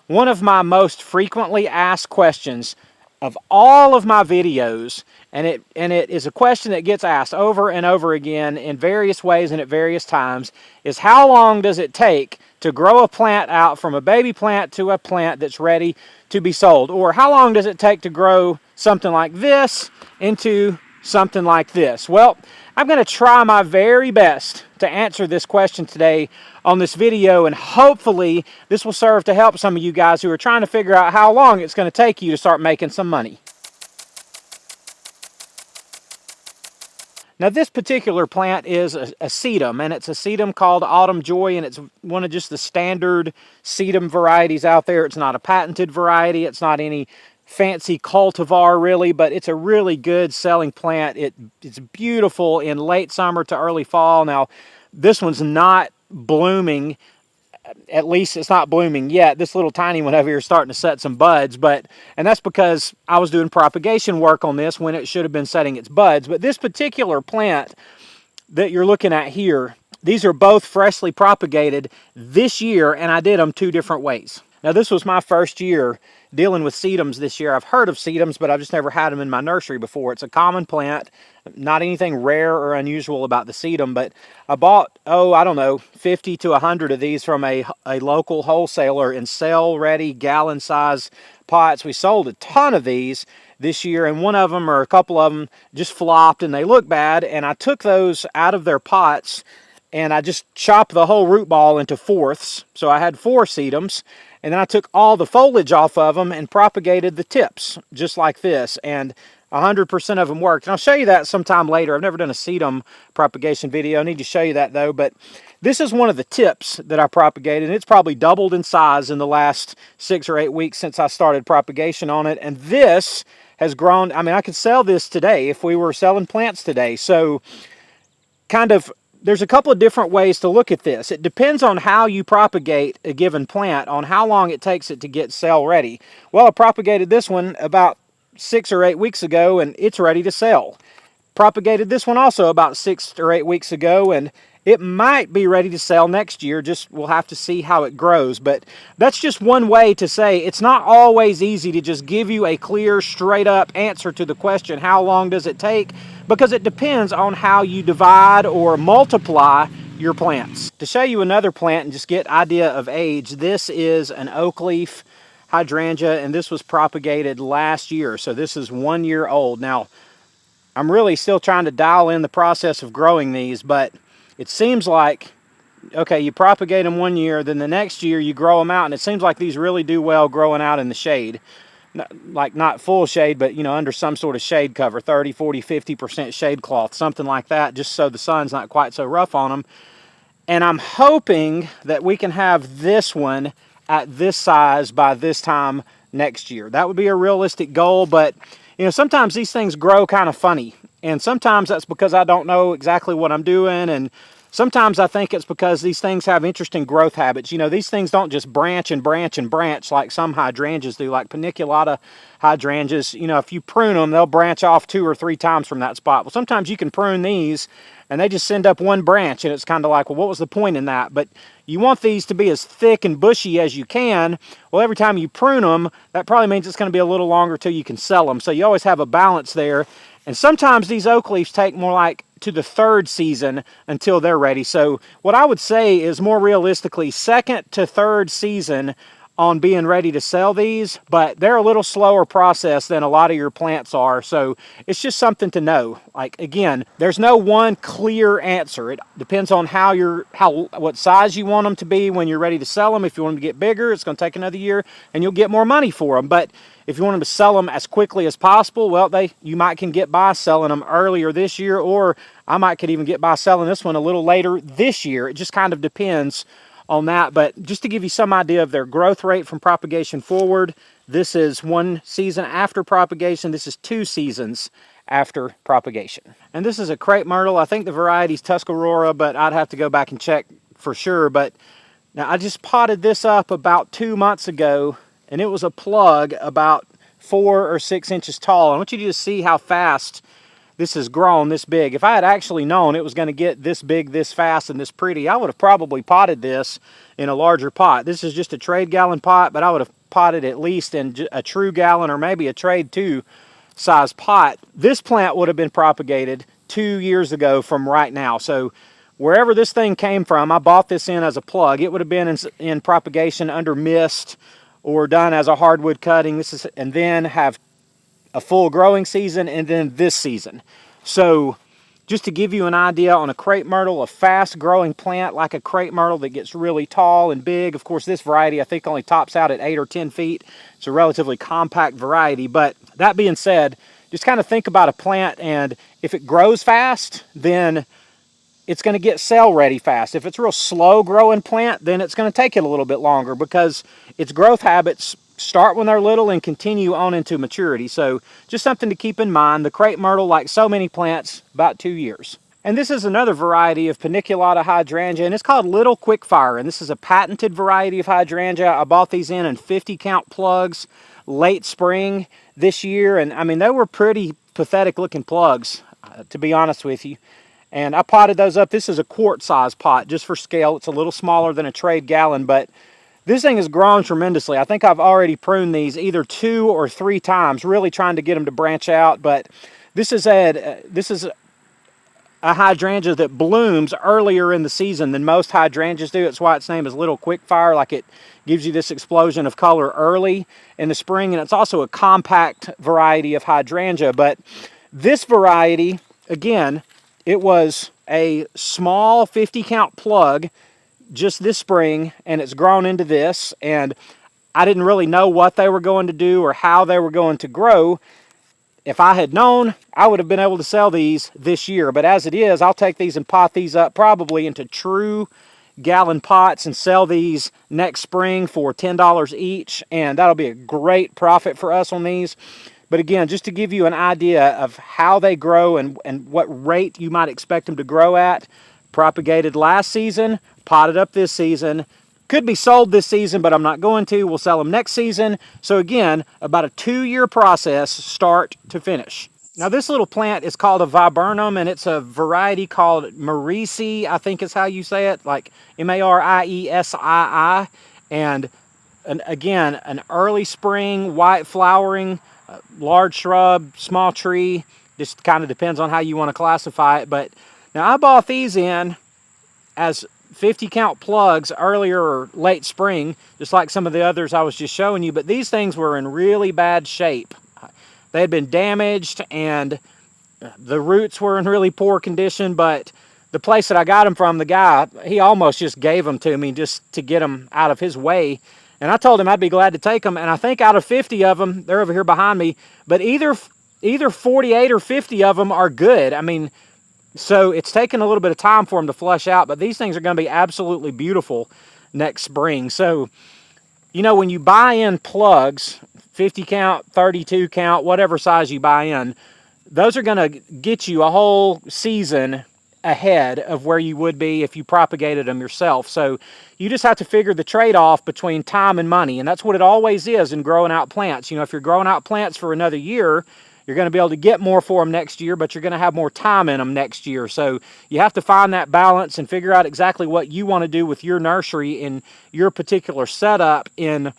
one of my most frequently asked questions of all of my videos, and it is a question that gets asked over and over again in various ways and at various times, is how long does it take to grow a plant out from a baby plant to a plant that's ready to be sold? Or how long does it take to grow something like this into something like this? Well, I'm going to try my very best to answer this question today on this video, and hopefully this will serve to help some of you guys who are trying to figure out how long it's going to take you to start making some money. Now, this particular plant is a sedum, and it's a sedum called Autumn Joy, and it's one of just the standard sedum varieties out there. It's not a patented variety. It's not any fancy cultivar really, but it's a really good selling plant. It's beautiful in late summer to early fall. Now, this one's not blooming. At least it's not blooming yet. This little tiny one over here is starting to set some buds, and that's because I was doing propagation work on this when it should have been setting its buds. But this particular plant that you're looking at here, these are both freshly propagated this year, and I did them 2 different ways. Now, this was my first year dealing with sedums this year. I've heard of sedums, but I've just never had them in my nursery before. It's a common plant, not anything rare or unusual about the sedum, but I bought, I don't know, 50 to 100 of these from a local wholesaler in sale-ready gallon-size pots. We sold a ton of these this year, and one of them or a couple of them just flopped and they look bad, and I took those out of their pots and I just chopped the whole root ball into fourths. So I had 4 sedums, and then I took all the foliage off of them and propagated the tips just like this, and 100% of them worked. And I'll show you that sometime later. I've never done a sedum propagation video. I need to show you that though. But this is one of the tips that I propagated, and it's probably doubled in size in the last 6 or 8 weeks since I started propagation on it. And this has grown. I mean, I could sell this today if we were selling plants today. So there's a couple of different ways to look at this. It depends on how you propagate a given plant, on how long it takes it to get sell ready. Well, I propagated this one about 6 or 8 weeks ago, and it's ready to sell. Propagated this one also about 6 or 8 weeks ago, and it might be ready to sell next year. Just we'll have to see how it grows. But that's just one way to say it's not always easy to just give you a clear, straight up answer to the question, how long does it take? Because it depends on how you divide or multiply your plants. To show you another plant and just get idea of age, this is an Oakleaf Hydrangea, and this was propagated last year. So this is 1 year old. Now, I'm really still trying to dial in the process of growing these, but it seems like, okay, you propagate them 1 year, then the next year you grow them out, and it seems like these really do well growing out in the shade. Not full shade, but, under some sort of shade cover, 30, 40, 50% shade cloth, something like that, just so the sun's not quite so rough on them. And I'm hoping that we can have this one at this size by this time next year. That would be a realistic goal, but, sometimes these things grow kind of funny. And sometimes that's because I don't know exactly what I'm doing, and sometimes I think it's because these things have interesting growth habits. These things don't just branch and branch and branch like some hydrangeas do, like paniculata hydrangeas. If you prune them, they'll branch off 2 or 3 times from that spot. Well, sometimes you can prune these, and they just send up one branch, and it's kind of like, well, what was the point in that? But you want these to be as thick and bushy as you can. Well, every time you prune them, that probably means it's going to be a little longer till you can sell them. So you always have a balance there. And sometimes these oak leaves take more like to the 3rd season until they're ready. So what I would say is more realistically 2nd to 3rd season on being ready to sell these, but they're a little slower process than a lot of your plants are. So it's just something to know. Like, again, there's no one clear answer. It depends on what size you want them to be when you're ready to sell them. If you want them to get bigger, it's going to take another year and you'll get more money for them. But if you want them to sell them as quickly as possible, well, you might can get by selling them earlier this year, or I might could even get by selling this one a little later this year. It just kind of depends on that. But just to give you some idea of their growth rate from propagation forward, this is 1 season after propagation. This is 2 seasons after propagation. And this is a crepe myrtle. I think the variety is Tuscarora, but I'd have to go back and check for sure. But now I just potted this up about 2 months ago, and it was a plug about 4 or 6 inches tall. I want you to just see how fast this has grown this big. If I had actually known it was going to get this big, this fast, and this pretty, I would have probably potted this in a larger pot. This is just a trade gallon pot, but I would have potted at least in a true gallon or maybe a trade 2 size pot, this plant would have been propagated 2 years ago from right now. So wherever this thing came from, I bought this in as a plug. It would have been in propagation under mist or done as a hardwood cutting. And then have a full growing season and then this season. So just to give you an idea on a crepe myrtle, a fast growing plant like a crepe myrtle that gets really tall and big. Of course, this variety I think only tops out at 8 or 10 feet. It's a relatively compact variety. But that being said, just kind of think about a plant, and if it grows fast, then it's going to get cell ready fast. If it's a real slow growing plant, then it's going to take it a little bit longer because its growth habits start when they're little and continue on into maturity. So just something to keep in mind. The crepe myrtle, like so many plants, about 2 years. And this is another variety of paniculata hydrangea, and it's called Little Quickfire. And this is a patented variety of hydrangea. I bought these in 50 count plugs late spring this year, and I mean, they were pretty pathetic looking plugs, to be honest with you. And I potted those up. This is a quart size pot just for scale. It's a little smaller than a trade gallon, but this thing has grown tremendously. I think I've already pruned these either 2 or 3 times, really trying to get them to branch out. But this is a hydrangea that blooms earlier in the season than most hydrangeas do. That's why its name is Little Quickfire. Like, it gives you this explosion of color early in the spring. And it's also a compact variety of hydrangea. But this variety, again, it was a small 50 count plug just this spring, and it's grown into this, and I didn't really know what they were going to do or how they were going to grow. If I had known, I would have been able to sell these this year, but as it is, I'll take these and pot these up probably into true gallon pots and sell these next spring for $10 each, and that'll be a great profit for us on these. But again, just to give you an idea of how they grow and what rate you might expect them to grow at, propagated last season, potted up this season. Could be sold this season, but I'm not going to. We'll sell them next season. So again, about a 2-year process, start to finish. Now this little plant is called a Viburnum, and it's a variety called Mariesii, I think is how you say it, like Mariesii. And again, an early spring, white flowering, large shrub, small tree. Just kind of depends on how you want to classify it. But now I bought these in as 50 count plugs earlier or late spring, just like some of the others I was just showing you. But these things were in really bad shape. They had been damaged and the roots were in really poor condition. But the place that I got them from, the guy, he almost just gave them to me just to get them out of his way. And I told him I'd be glad to take them. And I think out of 50 of them, they're over here behind me, but either 48 or 50 of them are good. I mean, so it's taken a little bit of time for them to flush out, but these things are going to be absolutely beautiful next spring. So, you know, when you buy in plugs, 50 count, 32 count, whatever size you buy in, those are going to get you a whole season ahead of where you would be if you propagated them yourself. So you just have to figure the trade-off between time and money, and that's what it always is in growing out plants. You know, if you're growing out plants for another year, you're going to be able to get more for them next year, but you're going to have more time in them next year. So you have to find that balance and figure out exactly what you want to do with your nursery in your particular setup in,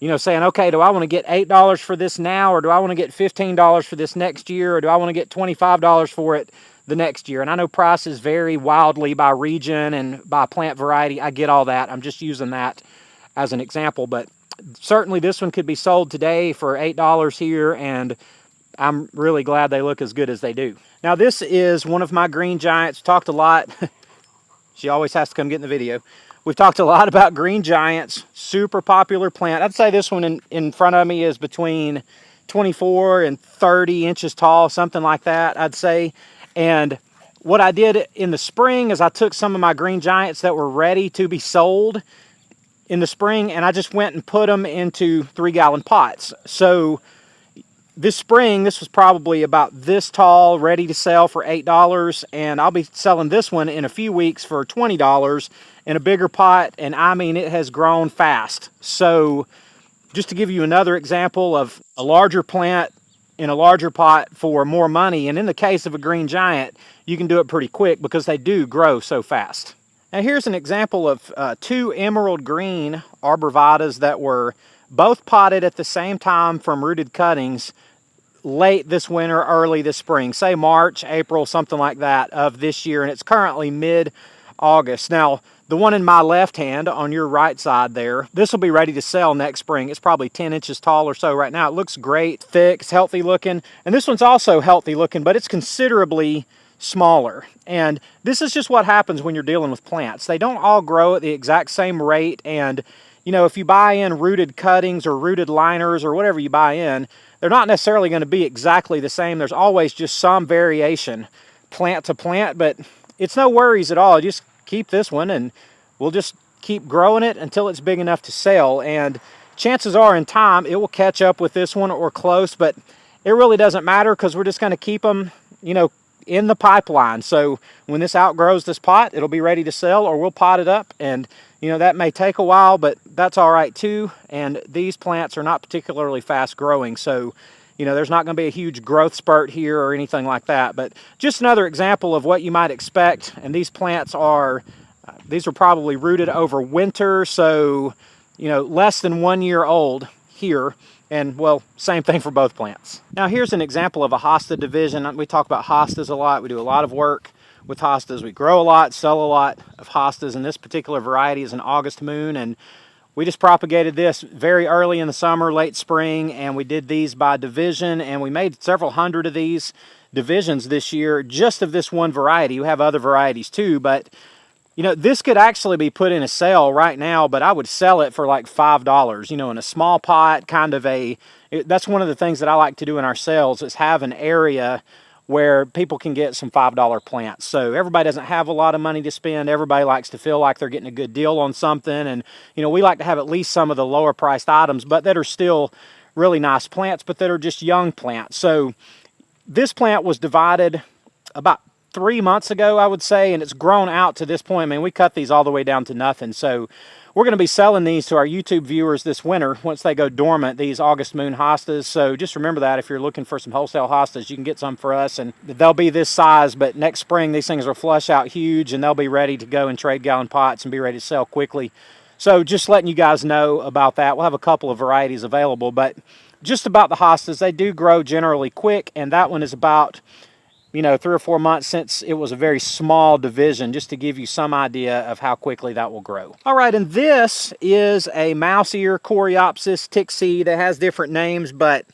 you know, saying, okay, do I want to get $8 for this now, or do I want to get $15 for this next year, or do I want to get $25 for it the next year? And I know prices vary wildly by region and by plant variety. I get all that. I'm just using that as an example, but certainly this one could be sold today for $8 here, and I'm really glad they look as good as they do. Now this is one of my green giants. Talked a lot. She always has to come get in the video. We've talked a lot about green giants, super popular plant. I'd say this one in front of me is between 24 and 30 inches tall, something like that, I'd say. And what I did in the spring is I took some of my green giants that were ready to be sold in the spring, and I just went and put them into 3-gallon pots. So this spring, this was probably about this tall, ready to sell for $8, and I'll be selling this one in a few weeks for $20 in a bigger pot, and I mean, it has grown fast. So just to give you another example of a larger plant in a larger pot for more money, and in the case of a green giant, you can do it pretty quick because they do grow so fast. Now here's an example of 2 emerald green arborvitas that were both potted at the same time from rooted cuttings late this winter, early this spring, say March, April, something like that of this year, and it's currently mid-August. Now, the one in my left hand on your right side there, this will be ready to sell next spring. It's probably 10 inches tall or so right now. It looks great, thick, it's healthy looking, and this one's also healthy looking, but it's considerably smaller. And this is just what happens when you're dealing with plants. They don't all grow at the exact same rate, and you know, if you buy in rooted cuttings or rooted liners or whatever you buy in, they're not necessarily going to be exactly the same. There's always just some variation plant to plant, but it's no worries at all. Just keep this one and we'll just keep growing it until it's big enough to sell. And chances are in time it will catch up with this one or close, but it really doesn't matter because we're just going to keep them, you know, in the pipeline. So when this outgrows this pot, it'll be ready to sell, or we'll pot it up, and you know, that may take a while, but that's all right too. And these plants are not particularly fast growing, so you know, there's not going to be a huge growth spurt here or anything like that. But just another example of what you might expect. And these plants are these are probably rooted over winter, so you know, less than 1 year old here. And well, same thing for both plants. Now here's an example of a hosta division. We talk about hostas a lot. We do a lot of work with hostas. We grow a lot, sell a lot of hostas, and this particular variety is an August moon, and we just propagated this very early in the summer, late spring, and we did these by division, and we made several hundred of these divisions this year just of this one variety. We have other varieties too, but you know, this could actually be put in a sale right now, but I would sell it for like $5, you know, in a small pot, kind of that's one of the things that I like to do in our sales, is have an area where people can get some $5 plants. So everybody doesn't have a lot of money to spend. Everybody likes to feel like they're getting a good deal on something. And, you know, we like to have at least some of the lower priced items, but that are still really nice plants, but that are just young plants. So this plant was divided about 3 months ago, I would say, and it's grown out to this point. I mean, we cut these all the way down to nothing. So we're going to be selling these to our YouTube viewers this winter once they go dormant, these August moon hostas. So just remember that if you're looking for some wholesale hostas, you can get some for us, and they'll be this size, but next spring these things will flush out huge and they'll be ready to go in trade gallon pots and be ready to sell quickly. So just letting you guys know about that. We'll have a couple of varieties available, but just about the hostas, they do grow generally quick, and that one is about, you know, 3 or 4 months since it was a very small division, just to give you some idea of how quickly that will grow. All right, and this is a mouse ear Coreopsis tick seed. It has different names, but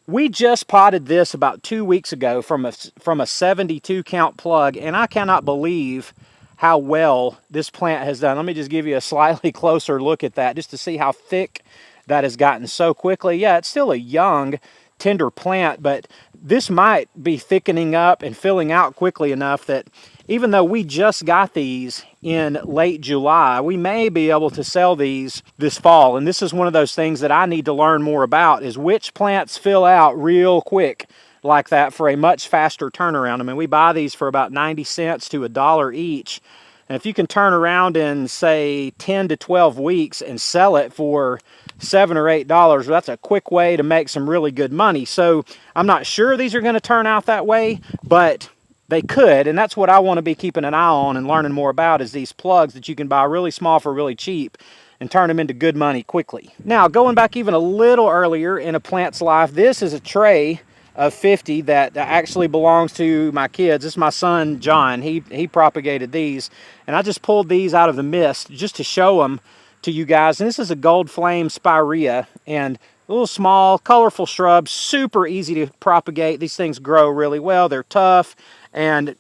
we just potted this about 2 weeks ago from a 72 count plug, and I cannot believe how well this plant has done. Let me just give you a slightly closer look at that just to see how thick that has gotten so quickly. Yeah, it's still a young, tender plant, but this might be thickening up and filling out quickly enough that even though we just got these in late July, we may be able to sell these this fall. And this is one of those things that I need to learn more about, is which plants fill out real quick like that for a much faster turnaround. I mean, we buy these for about 90 cents to $1 each. And if you can turn around in, say, 10 to 12 weeks and sell it for $7 or $8, that's a quick way to make some really good money. So I'm not sure these are going to turn out that way, but they could, and that's what I want to be keeping an eye on and learning more about, is these plugs that you can buy really small for really cheap and turn them into good money quickly. Now, going back even a little earlier in a plant's life, this is a tray of 50 that actually belongs to my kids. This is my son, John. He propagated these, and I just pulled these out of the mist just to show them to you guys. And this is a gold flame spirea, and a little small, colorful shrub, super easy to propagate. These things grow really well. They're tough, and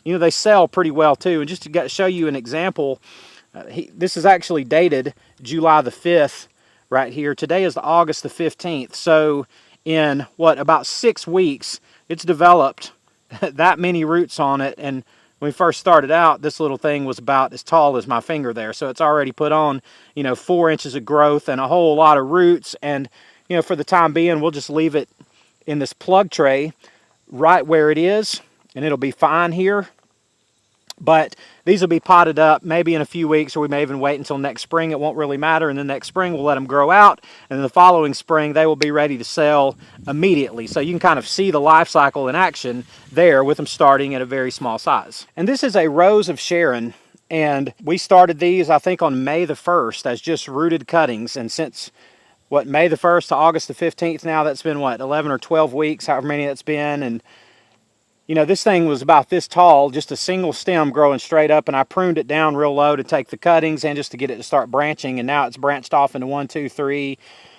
you know, they sell pretty well too. And just to show you an example, this is actually dated July the 5th right here. Today is August the 15th. So in what, about 6 weeks, it's developed that many roots on it. And when we first started out, this little thing was about as tall as my finger there. So it's already put on, you know, 4 inches of growth and a whole lot of roots. And, you know, for the time being, we'll just leave it in this plug tray right where it is, and it'll be fine here. But these will be potted up maybe in a few weeks, or we may even wait until next spring. It won't really matter. And then next spring, we'll let them grow out. And then the following spring, they will be ready to sell immediately. So you can kind of see the life cycle in action there with them starting at a very small size. And this is a rose of Sharon. And we started these, I think, on May the 1st as just rooted cuttings. And since what, May the 1st to August the 15th now. That's been, what, 11 or 12 weeks, however many it's been. And, you know, this thing was about this tall, just a single stem growing straight up, and I pruned it down real low to take the cuttings and just to get it to start branching. And now it's branched off into 1, 2, 3,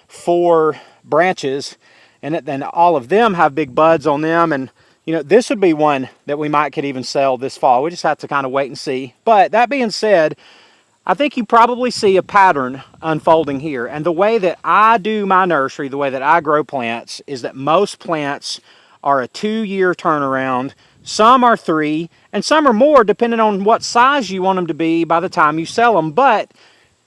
4 branches. And then all of them have big buds on them. And, you know, this would be one that we might could even sell this fall. We just have to kind of wait and see. But that being said, I think you probably see a pattern unfolding here. And the way that I do my nursery, the way that I grow plants, is that most plants are a 2-year turnaround. Some are 3, and some are more, depending on what size you want them to be by the time you sell them. But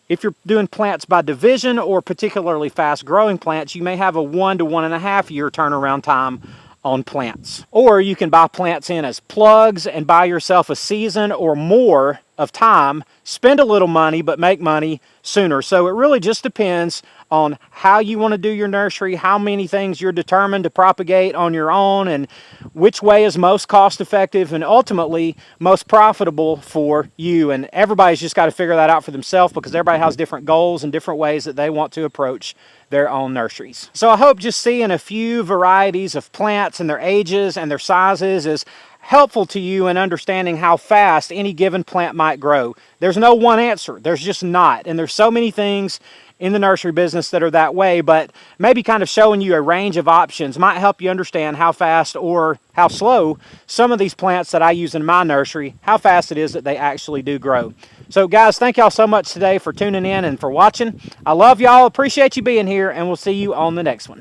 if you're doing plants by division or particularly fast growing plants, you may have a 1 to 1.5 year turnaround time on plants. Or you can buy plants in as plugs and buy yourself a season or more of time, spend a little money, but make money sooner. So it really just depends on how you want to do your nursery, how many things you're determined to propagate on your own, and which way is most cost effective and ultimately most profitable for you. And everybody's just got to figure that out for themselves, because everybody has different goals and different ways that they want to approach their own nurseries. So I hope just seeing a few varieties of plants and their ages and their sizes is helpful to you in understanding how fast any given plant might grow. There's no one answer. There's just not. And there's so many things in the nursery business that are that way, but maybe kind of showing you a range of options might help you understand how fast or how slow some of these plants that I use in my nursery, how fast it is that they actually do grow. So guys, thank y'all so much today for tuning in and for watching. I love y'all, appreciate you being here, and we'll see you on the next one.